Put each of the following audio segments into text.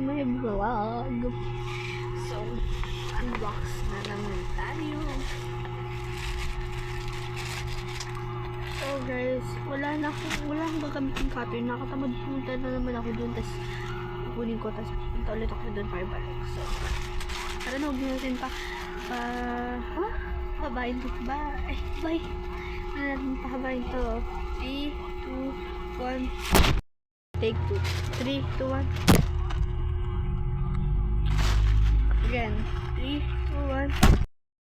to my vlog. So, unbox na naman tayo. So guys, wala akong gagamitin cutter. Nakatamad punta na naman ako dun. Tapos, kukunin ko. Tapos, punta ulit ako dun para balik. So, tara na, huwag natin pa. Habayin to. Bye. Natin pahabayin to. 3, 2, 1. Take 2. 3, 2, 1. Again. 3, 2, 1.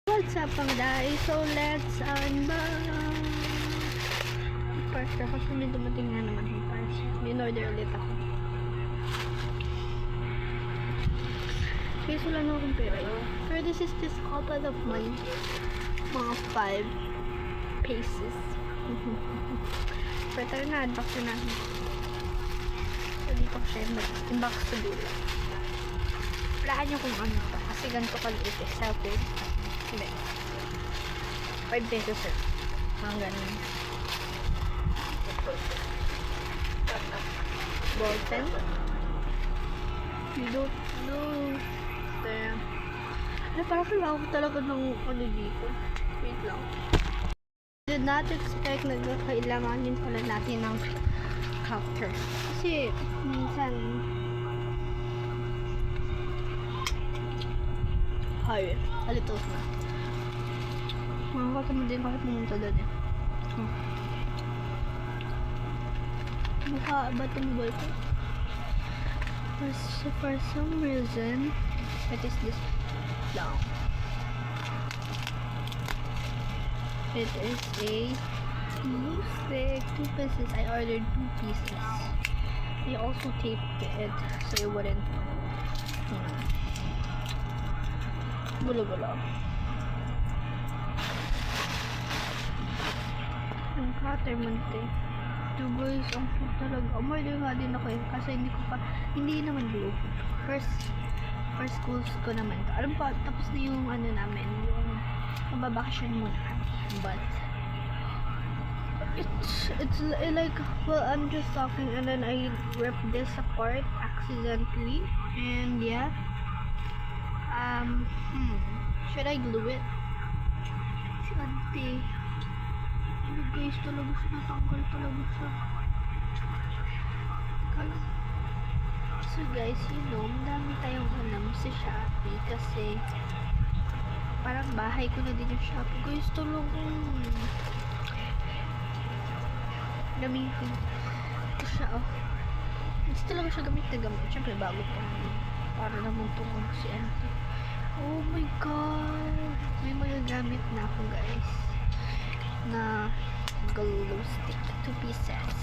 What's up mga guys? So let's unbox. Parcel kasi may dumating na naman yung parcel. In-order ulit ako. Kasi wala na akong pera yun. Pero this is just couple of money. Mga 5 pesos. Pero tara na, unbox na natin. So dito ko siya mag-unbox sa dulo. Walaan nyo kung ano to. Kasi ganito kaliit eh. Cellphone. Hindi. 5 pesos sir. Mga ganun. Ball pen. You don't know. There. Ay, parang kailangan ko talaga ng ano dito. Wait lang. Did not expect na kailanganin pala natin ng cutter. Kasi, minsan ay, alitos na. Makakatama din bakit pumunta doon eh. Mukha ba tumubol ko? For some reason, it is this long. It is a glue stick, 2 pieces. I ordered 2 pieces. They also taped it so it wouldn't gulo-gulo. Yung cutter munti. So guys, ang cute talaga. Umorder nga din ako eh. Kasi hindi naman blue. First schools ko naman to. Alam pa, tapos na yung ano namin, yung mababakasyon muna. But it's like, well, I'm just talking and then I ripped this apart accidentally. And yeah. Should I glue it? Si ante. Ano guys, talaga siya natanggal talaga siya. So guys, you know, madami tayong alam sa Shopee kasi parang bahay ko na din yung Shopee. Guys, talagang gamitin ko siya, oh. Hindi talaga siya gamit na gamit. Siyempre, bago pa para naman itong si ante. Oh my god, may magagamit na ako guys na glue stick, 2 pieces.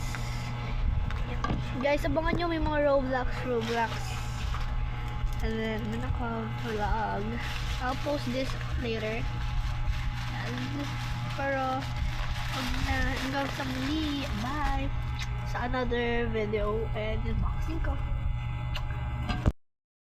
Yan. Guys, abangan nyo, may mga Roblox and then naka-vlog. I'll post this later. Pero hanggang sa muli, bye sa another video and unboxing ko.